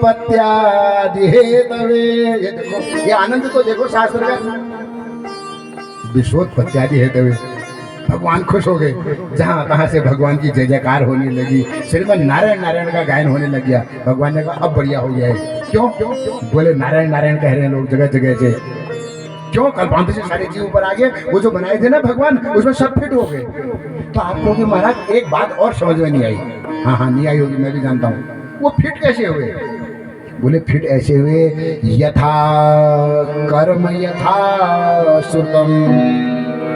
विश्वोत्पत्त्यादि Hathaway. ये देखो, ये आनंद तो देखो शास्त्र का, विश्वोत्पत्त्यादि हेतवे। भगवान खुश हो गए, जहाँ तहाँ से भगवान की जय जयकार होने लगी, श्रीमन नारायण नारायण का गायन होने लग गया। भगवान ने कहा अब बढ़िया हो गया है। क्यों? बोले नारायण नारायण कह रहे हैं लोग जगह जगह से। क्यों? कल्पांत से सारे जीव ऊपर आ गए, वो जो बनाए थे ना भगवान, उसमें सब फिट हो गए। तो आप लोग महाराज एक बात और समझ में नहीं आई। हाँ हाँ नहीं आई होगी, मैं भी जानता हूँ। वो फिट कैसे हुए? बोले फिट ऐसे हुए, यथा कर्म यथा श्रुतम।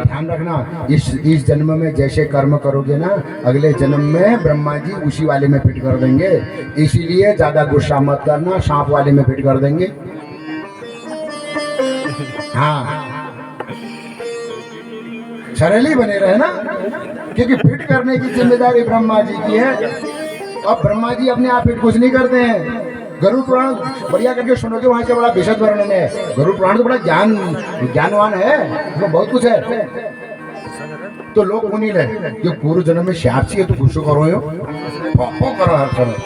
ध्यान रखना, इस जन्म में जैसे कर्म करोगे ना, अगले जन्म में ब्रह्मा जी उसी वाले में फिट कर देंगे। इसीलिए ज्यादा गुस्सा मत करना, सांप वाले में फिट कर देंगे। हाँ, सरल ही बने रहे ना, क्योंकि फिट करने की जिम्मेदारी ब्रह्मा जी की है। अब ब्रह्मा जी अपने आप फिट कुछ नहीं करते हैं। गरुड़ पुराण बढ़िया करके सुनोगे, वहां से बड़ा विशद वर्णन है। गरुड़ पुराण तो बड़ा ज्ञानवान है, उसमें बहुत कुछ है। तो लोग उन्हीं ले जो पूर्व जन्म में श्यापसी है, तो गुस्सा करो यो पापो करो हर समय।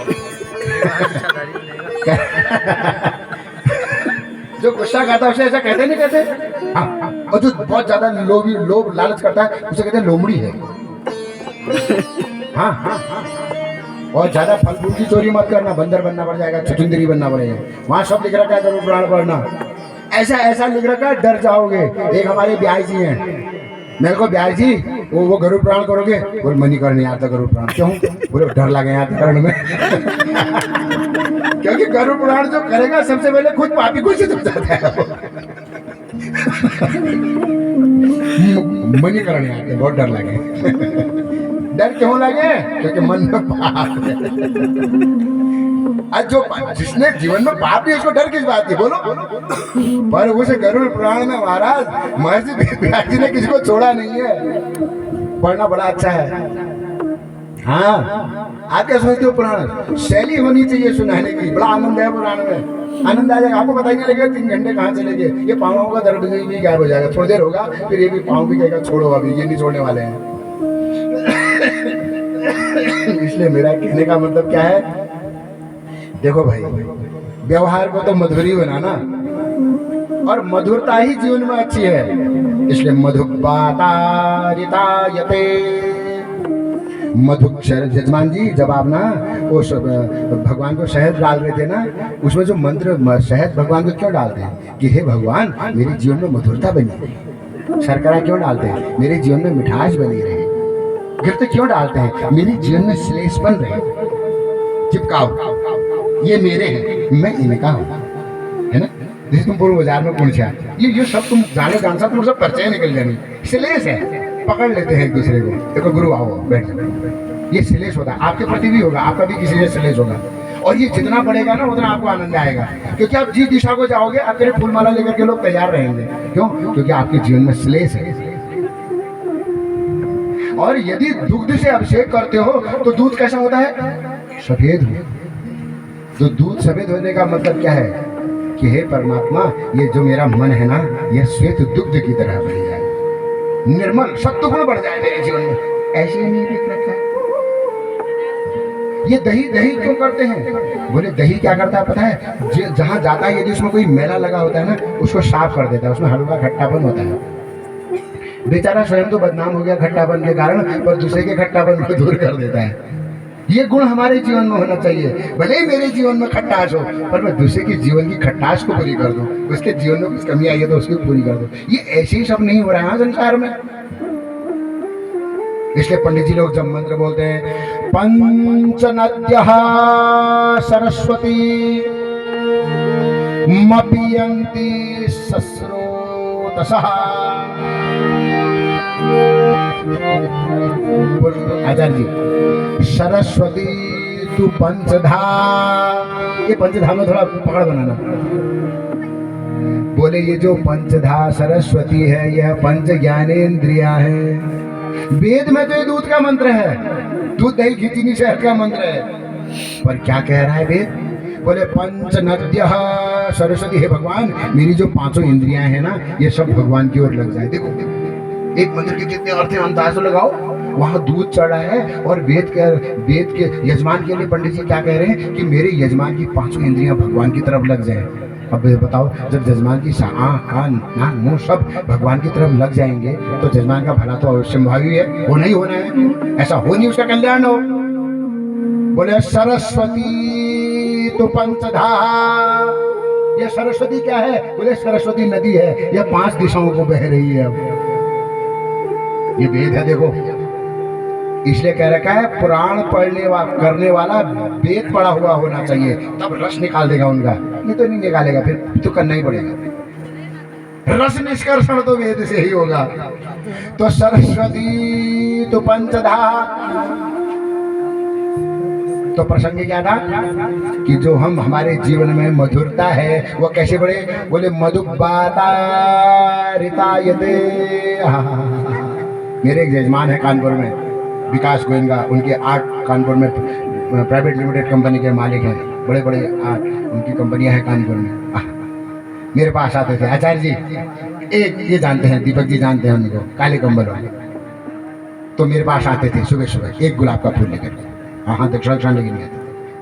जो गुस्सा करता है उसे ऐसा कहते नहीं कहते? हाँ, और जो बहुत ज्यादा लोभ लालच करता है उसे कहते हैं लोमड़ी है। हाँ हाँ, और ज्यादा फल फूल की चोरी मत करना, बंदर बनना पड़ जाएगा, छुचुंदरी बनना पड़ेगा। वहां सब लिख रखा है गरुड़ पुराण पढ़ना। ऐसा ऐसा लिख रखा है, डर जाओगे। एक हमारे ब्याह जी हैं, मेरे को ब्याह जी वो गरुड़ पुराण करोगे? बोले मन ही करने आता गरुड़ पुराण। क्यों? बोले डर लगे आता करने में। क्योंकि गरुड़ पुराण जो करेगा सबसे पहले खुद पापी घोषित हो जाता है। मन ही करने आते, बहुत डर लगे। डर क्यों लगे? क्योंकि मन में पाप है। जो जिसने जीवन में पाप नहीं, उसको डर किस बात की? बोलो। पर उसे गरुड़ पुराण में महाराज महर्षि वेदव्यास जी ने किसी को छोड़ा नहीं है। पढ़ना बड़ा अच्छा है। हाँ, आप क्या सोचते हो? पुराण शैली होनी चाहिए सुनाने की, बड़ा आनंद है पुराण में। आनंद आ जाएगा, आपको पता ही नहीं लगेगा 3 घंटे कहाँ चले गए। ये पाँवों का दर्द भी गायब हो जाएगा, थोड़ी देर होगा, फिर ये भी पाँव भी कहेगा छोड़ो, अभी ये नहीं छोड़ने वाले हैं। इसलिए मेरा कहने का मतलब क्या है? देखो भाई, व्यवहार को तो मधुरी बनाना, और मधुरता ही जीवन में अच्छी है। इसलिए मधुबातारितायते। मधुक्षर जजमान जी, जब आप ना वो भगवान को शहद डाल रहे थे ना, उसमें जो मंत्र शहद भगवान को क्यों डालते हैं? कि हे भगवान, मेरे जीवन में मधुरता बनी रहे। शर्करा क्यों डालते हैं? मेरे जीवन में मिठास बनी रहे। गिरते क्यों डालते हैं? मेरे जीवन में श्लेष बन रहे। चिपकाओ, ये मेरे हैं, मैं इनका हूँ, है ना? जैसे तुम पूर्व बाजार में पूछा, ये सब तुम जाने जान सा तुम सब परिचय निकल जानी। श्लेष है, पकड़ लेते हैं एक दूसरे को। देखो गुरु आओ बैठ जाओ, ये श्लेष होता है। आपके प्रति भी होगा, आपका भी किसी से श्लेष होगा। और ये जितना बढ़ेगा ना उतना आपको आनंद आएगा, क्योंकि आप जिस दिशा को जाओगे आपके फूलमाला लेकर के लोग तैयार रहेंगे। क्यों? क्योंकि आपके जीवन में श्लेष है। और यदि दुग्ध से अभिषेक करते हो तो दूध कैसा होता है? सफेद हो। तो दूध सफेद होने का मतलब क्या है? कि हे परमात्मा, ये जो मेरा मन है ना, ये श्वेत दुग्ध की तरह बन जाए, निर्मल सत्वगुण बढ़ जाए मेरे जीवन में। ऐसे ही नहीं लिख रखा है। ये दही दही क्यों करते हैं? बोले दही क्या करता है पता है? जहां जाता है यदि उसमें कोई मैला लगा होता है ना, उसको साफ कर देता है। उसमें हल्का खट्टापन होता है। बेचारा स्वयं तो बदनाम हो गया खट्टापन के कारण, पर दूसरे के खट्टापन को दूर कर देता है। ये गुण हमारे जीवन में होना चाहिए। भले ही मेरे जीवन में खट्टास हो, पर मैं दूसरे के जीवन की खट्टास को पूरी कर दूं। उसके जीवन में कुछ कमी आई है तो उसकी पूरी कर दूं। ये ऐसे ही सब नहीं हो रहा है संसार में। इसलिए पंडित जी लोग जब मंत्र बोलते हैं, पंच नद्यः सरस्वती मपीयन्ति सस्रोतसः। आचार्य जी, सरस्वती तू पंचधा, ये पंचधा में थोड़ा पकड़ बनाना। बोले ये जो पंचधा सरस्वती है, यह पंच ज्ञानेन्द्रिया है। वेद में तो ये दूध का मंत्र है, दूध दही घी चीनी शहद का मंत्र है। पर क्या कह रहा है वेद? बोले पंच नद्यः सरस्वती। हे भगवान, मेरी जो 5 इंद्रियां हैं ना, ये सब भगवान की ओर लग जाए। देखो एक मंत्र के कितने अर्थ हैं, अंदाज लगाओ। वहां दूध चढ़ रहा है और वेद के यजमान के लिए पंडित जी क्या कह रहे हैं कि मेरे यजमान की पांचों इंद्रियां भगवान की तरफ लग जाए। अब बताओ, जब यजमान की आँख कान नाक मुंह सब भगवान की तरफ लग जाएंगे तो यजमान का भला तो संभावी है, वो नहीं होना है, ऐसा हो नहीं उसका कल्याण हो। बोले सरस्वती तो पंचधा, ये सरस्वती क्या है? बोले सरस्वती नदी है, यह 5 दिशाओं को बह रही है। अब ये वेद है, देखो इसलिए कह रखा है पुराण करने वाला वेद पढ़ा हुआ होना चाहिए, तब रस निकाल देगा उनका, ये तो नहीं निकालेगा, फिर तो करना ही पड़ेगा। रस निष्कर्षण तो वेद से ही होगा। तो सरस्वती तो पंचधा, तो प्रसंग क्या था कि जो हमारे जीवन में मधुरता है वो कैसे बढ़े? बोले मधुबाता रितायते। मेरे एक यजमान है कानपुर में, विकास गोयनका, उनके 8 कानपुर में प्राइवेट लिमिटेड कंपनी के मालिक हैं, बड़े बड़े 8 उनकी कंपनियां हैं कानपुर में। मेरे पास आते थे, आचार्य जी एक ये जानते हैं, दीपक जी जानते हैं उनको, काले कंबल वाले, तो मेरे पास आते थे सुबह सुबह एक गुलाब का फूल लेकर। हाँ दक्षिण लेके नहीं आते,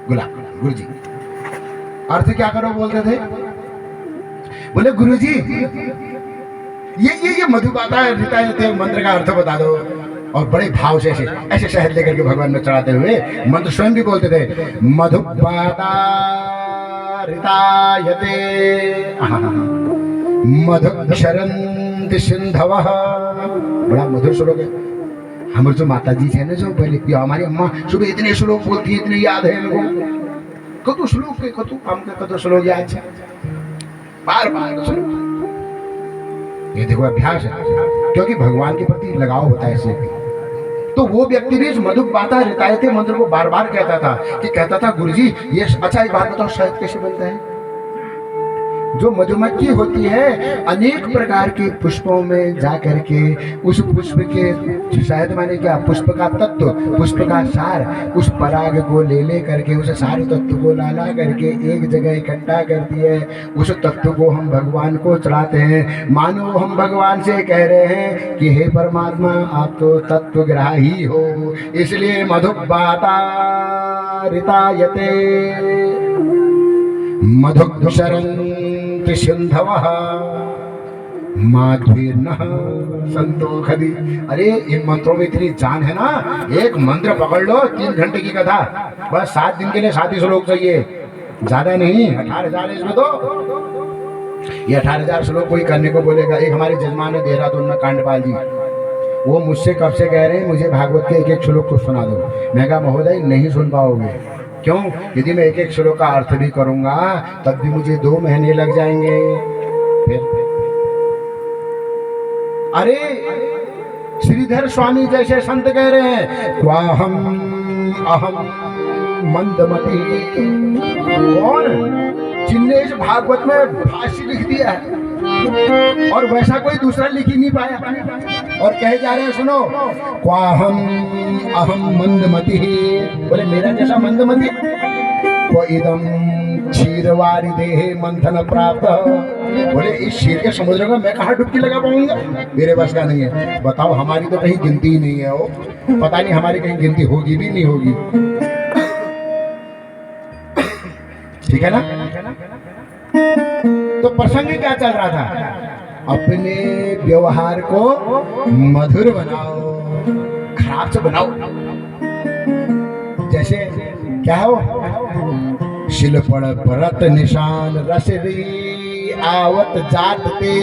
गुलाब। गुरु जी अर्थ क्या करो बोलते थे? बोले गुरु जी ये मधुबाता थे, मंत्र का अर्थ बता दो। और बड़े भाव से ऐसे शहद लेकर के भगवान में चढ़ाते हुए मंत्र स्वयं भी बोलते थे, मधुबाता रितायते मधुक्षरन्ति सिंधवः। बड़ा मधुर श्लोक है। हमारे जो माता जी थे ना, जो पहले की हमारी अम्मा सुबह इतने श्लोक बोलती है, इतने याद है इनको, कतु श्लोक के कतु श्लोक याद है, बार बार श्लोक। ये देखो अभ्यास है, क्योंकि भगवान के प्रति लगाव होता है इससे। तो वो व्यक्ति भी इस मधुबाता रितायते मंत्र को बार बार कहता था कि कहता था गुरुजी ये अच्छा, एक बात बताओ शहद कैसे बनता है? जो मधुमक्खी होती है अनेक प्रकार के पुष्पों में जा करके उस पुष्प के शहद माने क्या, पुष्प का तत्व, पुष्प का सार, उस पराग को ले करके उस सारे तत्व को ला करके एक जगह इकट्ठा करती है। उस तत्व को हम भगवान को चढ़ाते हैं। मानो हम भगवान से कह रहे हैं कि हे परमात्मा आप तो तत्वग्राही हो, इसलिए मधुबाता रितायते मधुक्षरन्ति सिंधवः माध्वीर्नः संतोषधि। अरे इन मंत्रों में इतनी जान है ना, एक मंत्र पकड़ लो 3 घंटे की कथा, बस 7 दिन के लिए 7 ही श्लोक चाहिए, ज्यादा नहीं। 18,000 इसमें तो ये 18,000 श्लोक कोई करने को बोलेगा। एक हमारे जजमान है देहरादून में कांडपाल जी, वो मुझसे कब से कह रहे हैं मुझे भागवत के एक श्लोक को सुना दो। मैं कहा महोदय नहीं सुन पाओगे। क्यों? यदि मैं एक श्लोक का अर्थ भी करूंगा तब भी मुझे 2 महीने लग जाएंगे। फिर अरे श्रीधर स्वामी जैसे संत कह रहे हैं क्वाहम अहम मंदमती। कौन? जिनने इस भागवत में भाष्य लिख दिया है और वैसा कोई दूसरा लिख ही नहीं पाया, और कहे जा रहे हैं सुनो क्वाहम अहम मंदमती। बोले मेरा जैसा मंदमती को इदम क्षीरवारी देहे मंथन प्राप्त। बोले इस क्षीर के समुद्र में मैं कहाँ डुबकी लगा पाऊंगा, मेरे बस का नहीं है। बताओ हमारी तो कहीं गिनती ही नहीं है, वो पता नहीं हमारी कहीं गिनती होगी भी नहीं होगी। ठीक है ना? तो प्रसंग क्या चल रहा था? अपने व्यवहार को मधुर बनाओ, खराब से बनाओ। जैसे क्या हो, शिलपड़ भरत निशान रसरी आवत जात पे।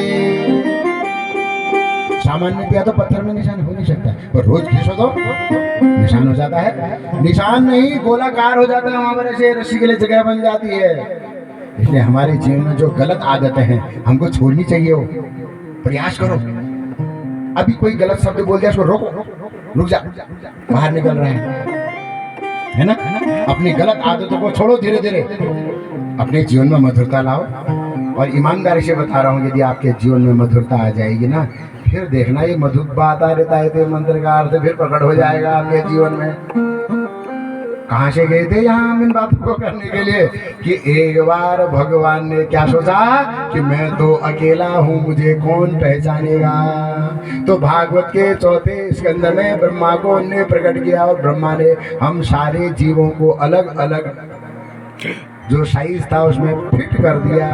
सामान्य पिया तो पत्थर में निशान हो नहीं सकता, पर रोज घिसो तो निशान हो जाता है। निशान नहीं गोलाकार हो जाता है, वहां पर ऐसे रस्सी के लिए जगह बन जाती है। इसलिए हमारे जीवन में जो गलत आदतें हैं हमको छोड़नी चाहिए। हो प्रयास करो। अभी कोई गलत शब्द बोल दिया उसको रोको, रुक जा, बाहर निकल रहे है ना? अपनी गलत आदतों को छोड़ो, धीरे धीरे अपने जीवन में मधुरता लाओ। और ईमानदारी से बता रहा हूँ, यदि आपके जीवन में मधुरता आ जाएगी ना, फिर देखना ये मधुबाता रितायते मंत्र का अर्थ फिर प्रकट हो जाएगा आपके जीवन में। कहाँ से गए थे यहाँ इन बातों को करने के लिए कि एक बार भगवान ने क्या सोचा कि मैं तो अकेला हूँ, मुझे कौन पहचानेगा। तो भागवत के चौथे स्कंद में ब्रह्मा को ने प्रकट किया और ब्रह्मा ने हम सारे जीवों को अलग अलग जो साइज था उसमें फिट कर दिया।